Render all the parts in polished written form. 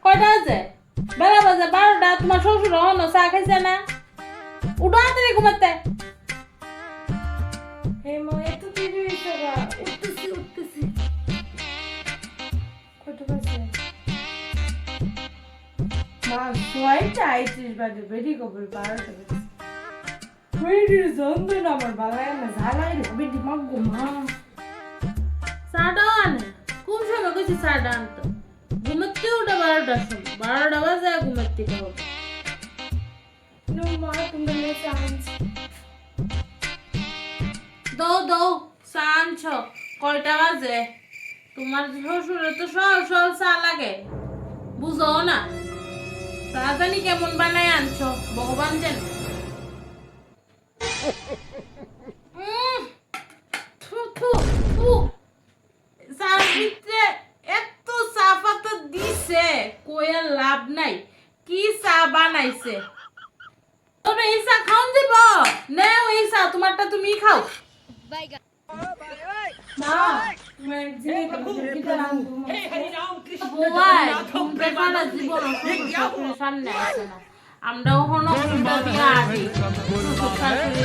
কয়টা আছে? বেলা বাজে 12টা। তোমার শ্বশুর এখনো চা খাইছে না? উঠো তাড়াতাড়ি ঘুমাতে। হে মা এত দেরি হয়েছে গা। উঠতেছি কয়টা বাজে? মা 6:38 বাজে, বেরি কবর 12টা বাজে। বেরির যন্ত্রণা আমার বালায় না, জ্বালাই রে বেরি মাগো মা। চাটা আনে কোন সময় কইছি চাটা আনতো? ঘুমাতে উঠে 12টার সময়, 12টা বাজে ঘুমাতে হবে। নো মা তুমি মেসে আনছি। দৌ চা আনছ? কয়টা বাজে? তোমার শ্বশুরের তো সল সল চা লাগে, বুঝো না? চা জানি কেমন বানায় আনছ, ভগবান জানে। থু থু থু। চার ভিতরে এত চা পাতা দিছে, কই আর লাভ নাই। কি চা বানাইছে? তোরে এই চা খাওন দিব? নাও এই চা তোমারটা তুমি খাও। মা তুমি এক জিনিস কিটা আনবো বোয়াই ঘুমটা কাটা জীবন শ্বশুরের সামনে আসে না। আমরা ওখানে ঘুমটা দিয়ে আছি, শ্বশুর শাশুড়ি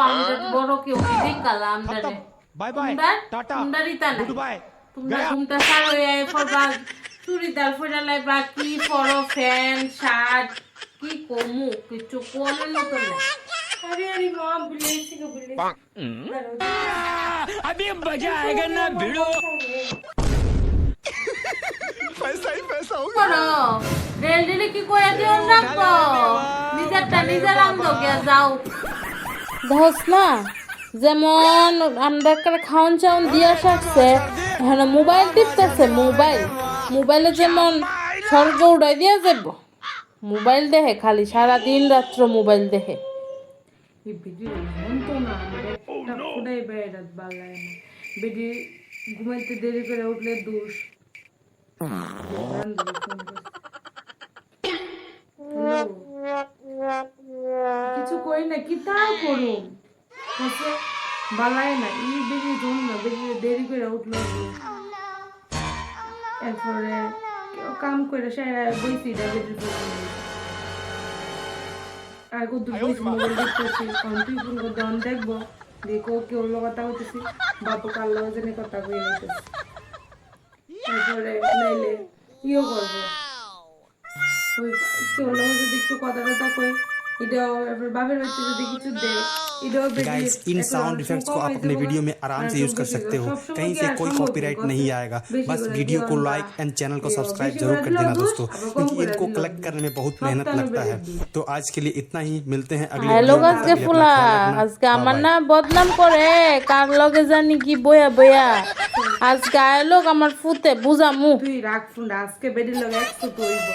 আমরা বড় কেউ কি দেখালা আমরা রে। बाय बाय टाटा তোমরা রিতা না, गुड बाय তোমরা ঘুমটা সার হয়ে ফরবা, চুড়িদার ফোটা লাইবা, কি পরো, ফ্যান শার্ট, কি কমু কিছু কোনের মতো না। আরে আরে মা বুলেছি গো বুলেছি। अभी मजा आएगा ना भिड़ो করো ডেল ডেলি কি কইয়া দিও রাখো, নিজেরটা নিজের আনন্দ গিয়া যাও। ধস না যেমন আমরা একটা খাওন চাউন দিয়া শাকছে, হ্যাঁ মোবাইল টিপতেছে, মোবাইলে যেমন স্বর্গ উড়াই দিয়া যাব। মোবাইল দেখে খালি সারা দিন রাত্র মোবাইল দেখে। এই বেরি যন্ত্রণা আমার একটা ফুটাই বেড়াত বালায় না। বেরি ঘুমাইতে দেরি করে উঠলে দোষ। কিছু কই না কি তা করুম হচ্ছে বালায় না। ই বেরি যন্ত্রণা, বেরি দেরি করে উঠলে দোষ। এরপরে কাম করে সে বইছি বেরির আর কত বইছি মোবাইল দেখতেছি, তুই ফোন করে দন দেখবো দেখো কেউ কথা হইতেছি, বাপু কার লগে জানি কথা কই যাইতেছি। তারপরে নাইলে ইও করবো, ওই কেউ লগে যদি একটু কথা টথা কই, এটাও এরপর বাপের বাড়িতে যদি কিছু দেয়, এটাও गाइस इन साउंड इफेक्ट्स को आप अपने वीडियो में आराम से यूज कर सकते हो, कहीं से कोई कॉपीराइट नहीं आएगा। बस वीडियो को लाइक एंड चैनल को सब्सक्राइब जरूर कर देना दोस्तों, क्योंकि इनको कलेक्ट करने में बहुत मेहनत लगता है। तो आज के लिए इतना ही, मिलते हैं अगले হ্যালো वीडियो में। আজকে तब तक के लिए ফুলা अपना ख्याल रखना। আজকে আমার बाय না बाय। বদনাম করে, কার লগে জানি কি বয়া বয়া আজকে আয়লোক আমার ফুতে বুঝামু। তুই রাখ ফোন, আজকে বেরির লগে একটু কইব,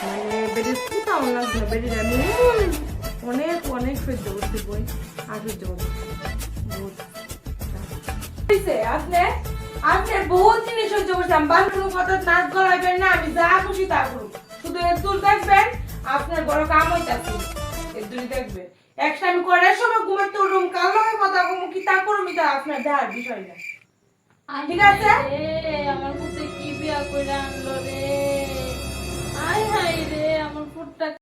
মানে বেরির ফুটা লাগবে না, বেরির আমি অনেক অনেক সহ্য করতে বই আর সহ্য করতে আপনি আপনি বহুত জিনিস সহ্য করছেন। বান্ধব কথা নাচ গলাইবেন না, আমি যা খুশি তা করুন, শুধু এর দূর দেখবেন আপনার বড় কাম হইতাছে। এর দূর দেখবেন একটা আমি করার সময় ঘুমাতে উঠুম, কাল লগে কথা কমু কি তা করুম, এটা আপনার দেখার বিষয় না। ঠিক আছে? আমার ফুতে কি বিয়া কইরা আনলো রে, আয় হায় রে আমার ফুটটা।